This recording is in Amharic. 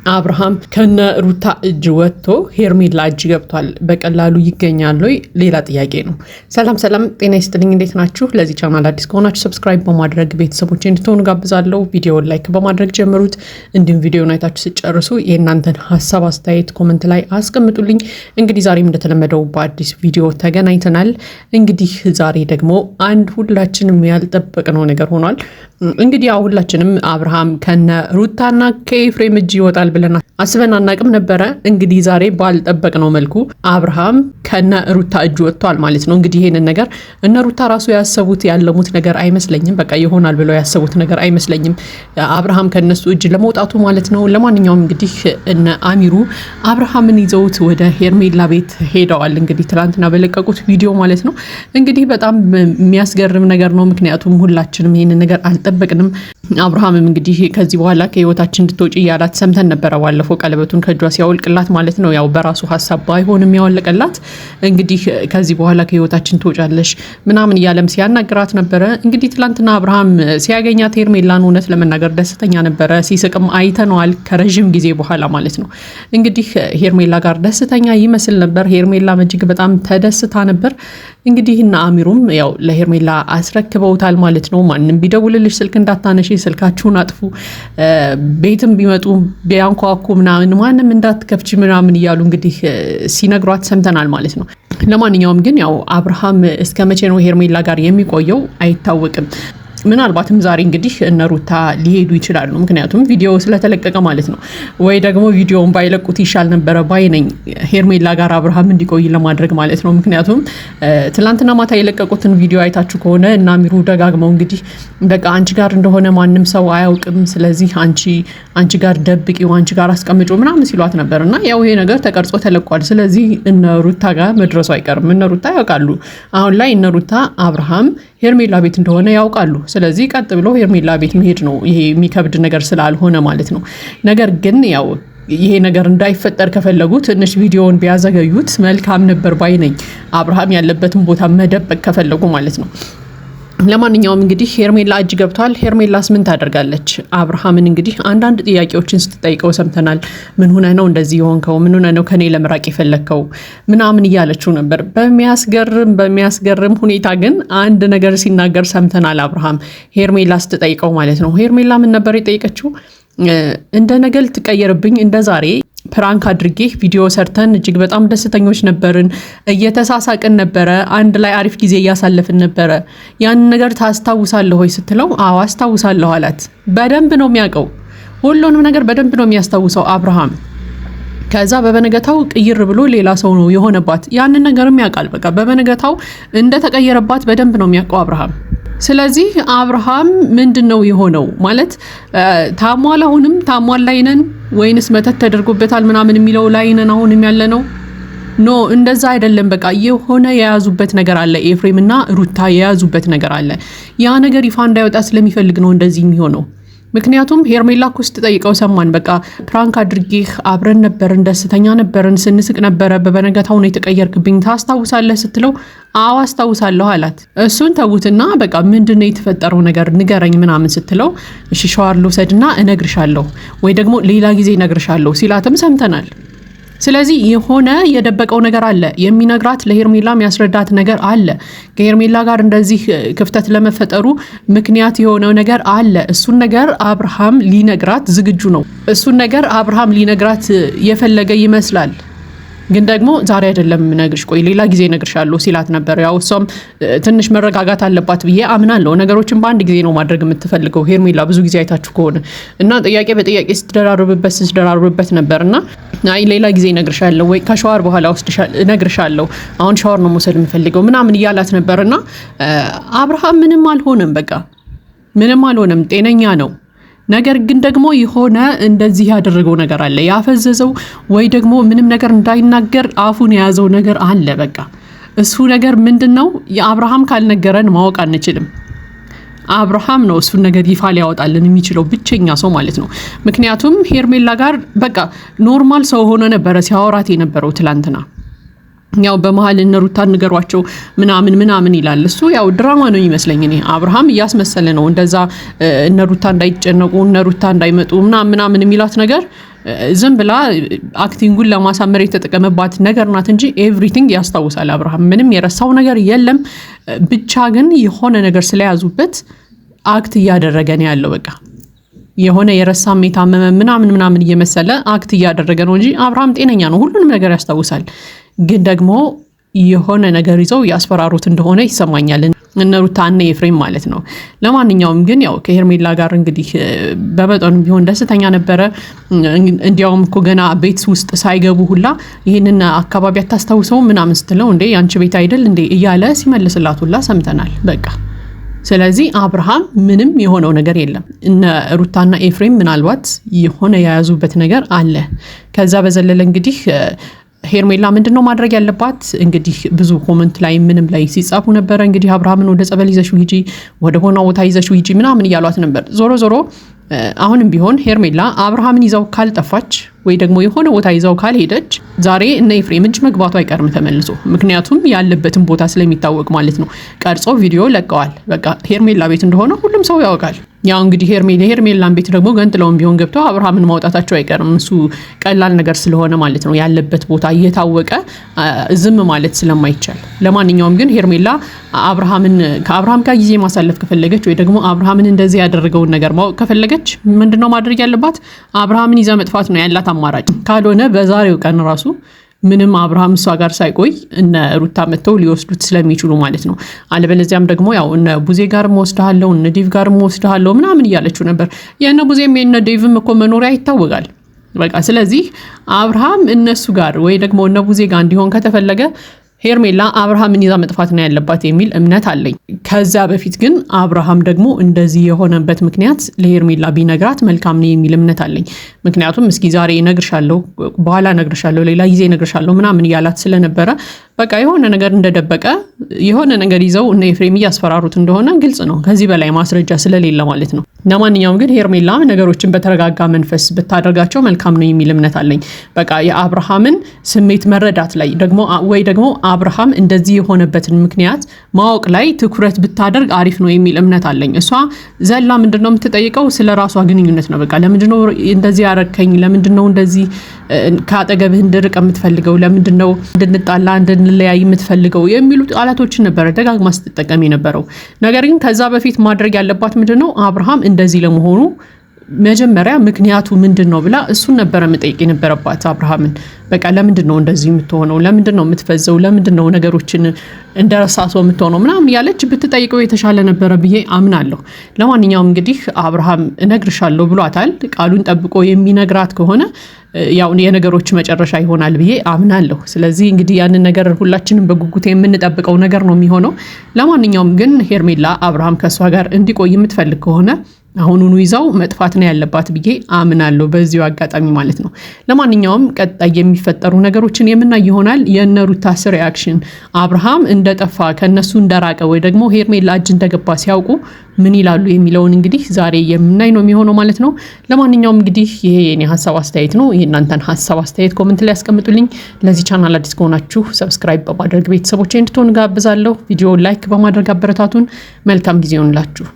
አብርሃም ከነ ሩታ እጅ ወጥቶ ሄርሜላ እጅ ገብቷል። በቀላሉ ይገኛል ወይ? ሌላ ጥያቄ ነው። ሰላም ጤና ይስጥልኝ። እንዴት ናችሁ? ለዚህ ቻናል አዲስ ከሆናችሁ ሰብስክራይብ በማድረግ ቤተሰቦች እንድትሆኑ ጋብዛለሁ። ቪዲዮውን ላይክ በማድረግ ጀምሩት። እንዲሁም ቪዲዮውን አይታችሁ ሲጨርሱ የእናንተን ሀሳብ አስተያየት ኮሜንት ላይ አስቀምጡልኝ። እንግዲህ ዛሬም እንደተለመደው በአዲስ ቪዲዮ ተገናኝተናል። እንግዲህ ዛሬ ደግሞ አንድ ሁላችንም ያልጠበቅነው ነገር ሆኗል። እንግዲህ ሁላችንም አብርሃም ከነ ሩታና ከኤፍሬም እጅ ይወጣል ብለን አስበን አናቅም ነበረ። እንግዲህ ዛሬ ባልጠበቅነው መልኩ አብርሃም ከነ ሩታ እጅ ወጥቷል ማለት ነው። እንግዲህ ይሄንን ነገር እነ ሩታ ራሱ ያሰቡት ያለሙት ነገር አይመስለኝም። በቃ ይሆናል ብለው ያሰቡት ነገር አይመስለኝም፣ አብርሃም ከነሱ እጅ ለመውጣቱ ማለት ነው። ለማንኛውም እንግዲህ እነ አሚሩ አብርሃምን ይዘውት ወደ ሄርሜላ ቤት ሄደዋል። እንግዲህ ትናንትና በለቀቁት ቪዲዮ ማለት ነው። እንግዲህ በጣም የሚያስገርም ነገር ነው። ምክንያቱም ሁላችንም ይሄንን ነገር አልጠበቅንም። አብርሃምም እንግዲህ ከዚህ በኋላ ከህይወታችን እንድትወጪ እያላት ሰምተን ነበረ። ባለፈው ቀለበቱን ከእጇ ሲያወልቅላት ማለት ነው። ያው በራሱ ሀሳብ ባይሆንም ያወለቀላት እንግዲህ ከዚህ በኋላ ከህይወታችን ትወጫለሽ ምናምን እያለም ሲያናግራት ነበረ። እንግዲህ ትላንትና አብርሃም ሲያገኛት ሄርሜላን እውነት ለመናገር ደስተኛ ነበረ። ሲስቅም አይተነዋል ከረዥም ጊዜ በኋላ ማለት ነው። እንግዲህ ሄርሜላ ጋር ደስተኛ ይመስል ነበር። ሄርሜላ እጅግ በጣም ተደስታ ነበር። እንግዲህ እና አሚሩም ያው ለሄርሜላ አስረክበውታል ማለት ነው። ማንም ቢደውልልሽ ስልክ እንዳታነሺ፣ ስልካችሁን አጥፉ፣ ቤትም ቢመጡ ቢያንኳኩ ምናምን ማንም እንዳትከፍቺ ምናምን እያሉ እንግዲህ ሲነግሯት ሰምተናል ማለት ነው። ለማንኛውም ግን ያው አብርሃም እስከ መቼ ነው ሄርሜላ ጋር የሚቆየው አይታወቅም። ምናልባትም ዛሬ እንግዲህ እነ ሩታ ሊሄዱ ይችላሉ። ምክንያቱም ቪዲዮ ስለተለቀቀ ማለት ነው። ወይ ደግሞ ቪዲዮውን ባይለቁት ይሻል ነበረ ባይነኝ፣ ሄርሜላ ጋር አብርሃም እንዲቆይ ለማድረግ ማለት ነው። ምክንያቱም ትላንትና ማታ የለቀቁትን ቪዲዮ አይታችሁ ከሆነ እና አሚሩ ደጋግመው እንግዲህ በቃ አንቺ ጋር እንደሆነ ማንም ሰው አያውቅም፣ ስለዚህ አንቺ ጋር ደብቂው፣ አንቺ ጋር አስቀምጪው ምናምን ሲሏት ነበር። እና ያው ይሄ ነገር ተቀርጾ ተለቋል። ስለዚህ እነ ሩታ ጋር መድረሱ አይቀርም። እነ ሩታ ያውቃሉ። አሁን ላይ እነ ሩታ አብርሃም ሄርሜላ ቤት እንደሆነ ያውቃሉ። ስለዚህ ቀጥ ብሎ ሄርሜላ ቤት መሄድ ነው። ይሄ የሚከብድ ነገር ስላልሆነ ማለት ነው። ነገር ግን ያው ይሄ ነገር እንዳይፈጠር ከፈለጉ ትንሽ ቪዲዮውን ቢያዘገዩት መልካም ነበር ባይ ነኝ። አብርሃም ያለበትን ቦታ መደበቅ ከፈለጉ ማለት ነው። ለማንኛውም እንግዲህ ሄርሜላ እጅ ገብቷል። ሄርሜላስ ምን ታደርጋለች? አብርሃምን እንግዲህ አንዳንድ ጥያቄዎችን ስትጠይቀው ሰምተናል። ምን ሆነ ነው እንደዚህ የሆንከው? ምን ሆነ ነው ከኔ ለመራቅ የፈለግከው? ምናምን እያለችው ነበር። በሚያስገርም ሁኔታ ግን አንድ ነገር ሲናገር ሰምተናል። አብርሃም ሄርሜላ ስትጠይቀው ማለት ነው። ሄርሜላ ምን ነበር የጠየቀችው? እንደ ነገ ልትቀየርብኝ እንደ ዛሬ ፕራንክ አድርጌ ቪዲዮ ሰርተን እጅግ በጣም ደስተኞች ነበርን፣ እየተሳሳቅን ነበረ፣ አንድ ላይ አሪፍ ጊዜ እያሳለፍን ነበረ። ያን ነገር ታስታውሳለህ ወይ ስትለው አዎ አስታውሳለሁ አላት። በደንብ ነው የሚያውቀው፣ ሁሉንም ነገር በደንብ ነው የሚያስታውሰው አብርሃም። ከዛ በበነገታው ቅይር ብሎ ሌላ ሰው ነው የሆነባት። ያንን ነገርም ያውቃል። በቃ በበነገታው እንደተቀየረባት በደንብ ነው የሚያውቀው አብርሃም። ስለዚህ አብርሃም ምንድን ነው የሆነው ማለት ታሟል፣ አሁንም ታሟል ላይ ነን ወይንስ መተት ተደርጎበታል ምናምን የሚለው ላይ ነን አሁንም ያለ ነው? ኖ እንደዛ አይደለም። በቃ የሆነ የያዙበት ነገር አለ። ኤፍሬም እና ሩታ የያዙበት ነገር አለ። ያ ነገር ይፋ እንዳይወጣ ስለሚፈልግ ነው እንደዚህ የሚሆነው። ምክንያቱም ሄርሜላ እኮ ስትጠይቀው ሰማን። በቃ ፕራንክ አድርጌህ አብረን ነበርን፣ ደስተኛ ነበርን፣ ስንስቅ ነበረ፣ በበነገታው ነው የተቀየርክብኝ፣ ታስታውሳለህ ስትለው አዎ አስታውሳለሁ አላት። እሱን ተዉትና በቃ ምንድነው የተፈጠረው ነገር ንገረኝ ምናምን ስትለው እሺ ሻወር ልውሰድና እነግርሻለሁ ወይ ደግሞ ሌላ ጊዜ እነግርሻለሁ ሲላትም ሰምተናል። ስለዚህ የሆነ የደበቀው ነገር አለ፣ የሚነግራት ለሄርሜላ የሚያስረዳት ነገር አለ። ከሄርሜላ ጋር እንደዚህ ክፍተት ለመፈጠሩ ምክንያት የሆነው ነገር አለ። እሱን ነገር አብርሃም ሊነግራት ዝግጁ ነው። እሱን ነገር አብርሃም ሊነግራት የፈለገ ይመስላል። ግን ደግሞ ዛሬ አይደለም ነግርሽ፣ ቆይ ሌላ ጊዜ ነግርሻለሁ ሲላት ነበር። ያው እሷም ትንሽ መረጋጋት አለባት ብዬ አምናለሁ። ነገሮችን በአንድ ጊዜ ነው ማድረግ የምትፈልገው ሄርሜላ፣ ብዙ ጊዜ አይታችሁ ከሆነ እና ጥያቄ በጥያቄ ስትደራርብበት ነበርና አይ ሌላ ጊዜ ነግርሻለሁ ወይ ከሻወር በኋላ ነግርሻለሁ፣ አሁን ሻወር ነው መውሰድ የምፈልገው ምናምን እያላት ነበርና አብርሃም ምንም አልሆነም። በቃ ምንም አልሆነም፣ ጤነኛ ነው። ነገር ግን ደግሞ የሆነ እንደዚህ ያደረገው ነገር አለ፣ ያፈዘዘው ወይ ደግሞ ምንም ነገር እንዳይናገር አፉን የያዘው ነገር አለ። በቃ እሱ ነገር ምንድነው? የአብርሃም ካልነገረን ማወቅ አንችልም። አብርሃም ነው እሱን ነገር ይፋ ሊያወጣልን የሚችለው ብቸኛ ሰው ማለት ነው። ምክንያቱም ሄርሜላ ጋር በቃ ኖርማል ሰው ሆኖ ነበረ ሲያወራት የነበረው ትላንትና። ያው በመሃል እነ ሩታ ንገሯቸው ምናምን ይላል። እሱ ያው ድራማ ነው ይመስለኝ። እኔ አብርሃም እያስመሰለ ነው እንደዛ እነ ሩታ እንዳይጨነቁ እነ ሩታ እንዳይመጡ ምናምን የሚላት ነገር ዝም ብላ አክቲንጉን ለማሳመር የተጠቀመባት ነገር ናት እንጂ ኤቭሪቲንግ ያስታውሳል አብርሃም። ምንም የረሳው ነገር የለም። ብቻ ግን የሆነ ነገር ስለያዙበት አክት እያደረገ ነው ያለው። በቃ የሆነ የረሳም የታመመ ምናምን እየመሰለ አክት እያደረገ ነው እንጂ አብርሃም ጤነኛ ነው፣ ሁሉንም ነገር ያስታውሳል። ግን ደግሞ የሆነ ነገር ይዘው ያስፈራሩት እንደሆነ ይሰማኛል እነ ሩታ እና ኤፍሬም ማለት ነው። ለማንኛውም ግን ያው ከሄርሜላ ጋር እንግዲህ በመጠኑ ቢሆን ደስተኛ ነበረ። እንዲያውም እኮ ገና ቤት ውስጥ ሳይገቡ ሁላ ይህንን አካባቢ አታስታውሰው ምናምን ስትለው እንዴ ያንቺ ቤት አይደል እንዴ እያለ ሲመልስላት ሁላ ሰምተናል። በቃ ስለዚህ አብርሃም ምንም የሆነው ነገር የለም። እነ ሩታና ኤፍሬም ምናልባት የሆነ የያዙበት ነገር አለ። ከዛ በዘለለ እንግዲህ ሄርሜላ ምንድነው ማድረግ ያለባት? እንግዲህ ብዙ ኮመንት ላይ ምንም ላይ ሲጻፉ ነበረ እንግዲህ አብርሃምን ወደ ጸበል ይዘሽው ሂጂ፣ ወደ ሆነ ቦታ ይዘሽው ሂጂ ምናምን እያሏት ነበር። ዞሮ አሁንም ቢሆን ሄርሜላ አብርሃምን ይዛው ካልጠፋች ወይ ደግሞ የሆነ ቦታ ይዛው ካልሄደች ዛሬ እነ ኤፍሬም እጅ መግባቱ አይቀርም ተመልሶ። ምክንያቱም ያለበትን ቦታ ስለሚታወቅ ማለት ነው። ቀርጾ ቪዲዮ ለቀዋል። በቃ ሄርሜላ ቤት እንደሆነ ሁሉም ሰው ያውቃል። ያው እንግዲህ ሄርሜላን ቤት ደግሞ ገንጥለውም ቢሆን ገብተው አብርሃምን ማውጣታቸው አይቀርም። እሱ ቀላል ነገር ስለሆነ ማለት ነው። ያለበት ቦታ እየታወቀ ዝም ማለት ስለማይቻል። ለማንኛውም ግን ሄርሜላ ከአብርሃም ጋር ጊዜ ማሳለፍ ከፈለገች ወይ ደግሞ አብርሃምን እንደዚህ ያደረገውን ነገር ማወቅ ከፈለገች ምንድነው ማድረግ ያለባት? አብርሃምን ይዛ መጥፋት ነው ያላት አማራጭ። ካልሆነ በዛሬው ቀን ራሱ ምንም አብርሃም እሷ ጋር ሳይቆይ እነ ሩታ መጥተው ሊወስዱት ስለሚችሉ ማለት ነው። አለበለዚያም ደግሞ ያው እነ ቡዜ ጋርም ወስደሃለሁ እነ ዴቭ ጋርም ወስደሃለሁ ምናምን እያለችው ነበር። የእነ ቡዜም የእነ ዴቭም እኮ መኖሪያ ይታወቃል። በቃ ስለዚህ አብርሃም እነሱ ጋር ወይ ደግሞ እነ ቡዜ ጋር እንዲሆን ከተፈለገ ሄርሜላ አብርሃምን ይዛ መጥፋት ነው ያለባት የሚል እምነት አለኝ። ከዛ በፊት ግን አብርሃም ደግሞ እንደዚህ የሆነበት ምክንያት ለሄርሜላ ቢነግራት መልካም ነው የሚል እምነት አለኝ። ምክንያቱም እስኪ ዛሬ እነግርሻለሁ፣ በኋላ እነግርሻለሁ፣ ሌላ ጊዜ እነግርሻለሁ ምናምን እያላት ስለነበረ በቃ የሆነ ነገር እንደደበቀ የሆነ ነገር ይዘው እነ ኤፍሬም እያስፈራሩት እንደሆነ ግልጽ ነው፣ ከዚህ በላይ ማስረጃ ስለሌለ ማለት ነው። ለማንኛውም ግን ሄርሜላ ነገሮችን በተረጋጋ መንፈስ ብታደርጋቸው መልካም ነው የሚል እምነት አለኝ። በቃ የአብርሃምን ስሜት መረዳት ላይ ወይ ደግሞ አብርሃም እንደዚህ የሆነበትን ምክንያት ማወቅ ላይ ትኩረት ብታደርግ አሪፍ ነው የሚል እምነት አለኝ። እሷ ዘላ ምንድነው የምትጠይቀው? ስለ ራሷ ግንኙነት ነው። በቃ ለምንድነው እንደዚህ ያረከኝ? ለምንድነው እንደዚህ ከአጠገብህ እንድርቅ የምትፈልገው? ለምንድነው እንድንጣላ እንድንለያይ የምትፈልገው? የሚሉ ቃላቶችን ነበረ ደጋግማ ስትጠቀም የነበረው። ነገር ግን ከዛ በፊት ማድረግ ያለባት ምንድነው አብርሃም እንደዚህ ለመሆኑ መጀመሪያ ምክንያቱ ምንድነው ብላ እሱን ነበረ መጠየቅ የነበረባት አብርሃምን። በቃ ለምንድነው እንደዚህ የምትሆነው? ለምንድነው የምትፈዘው? ለምንድነው ነገሮችን እንደረሳሶ የምትሆነው ምናምን ያለች ብትጠይቀው የተሻለ ነበረ ብዬ አምናለሁ። ለማንኛውም እንግዲህ አብርሃም እነግርሻለሁ ብሏታል። ቃሉን ጠብቆ የሚነግራት ከሆነ ያው የነገሮች መጨረሻ ይሆናል ብዬ አምናለሁ። ስለዚህ እንግዲህ ያንን ነገር ሁላችንም በጉጉት የምንጠብቀው ነገር ነው የሚሆነው። ለማንኛውም ግን ሄርሜላ አብርሃም ከሷ ጋር እንዲቆይ የምትፈልግ ከሆነ አሁኑኑ ይዛው መጥፋት ነው ያለባት ብዬ አምናለሁ፣ በዚሁ አጋጣሚ ማለት ነው። ለማንኛውም ቀጣይ የሚፈጠሩ ነገሮችን የምናይ ይሆናል። የእነ ሩታስ ሪአክሽን አብርሃም እንደጠፋ ከነሱ እንደራቀ ወይ ደግሞ ሄርሜላ እጅ እንደገባ ሲያውቁ ምን ይላሉ የሚለውን እንግዲህ ዛሬ የምናይ ነው የሚሆነው ማለት ነው። ለማንኛውም እንግዲህ ይሄ የኔ ሀሳብ አስተያየት ነው። የእናንተን ሀሳብ አስተያየት ኮሜንት ላይ ያስቀምጡልኝ። ለዚህ ቻናል አዲስ ከሆናችሁ ሰብስክራይብ በማድረግ ቤተሰቦቼ እንድትሆኑ ጋብዛለሁ። ቪዲዮ ላይክ በማድረግ አበረታቱን። መልካም ጊዜ ይሁንላችሁ።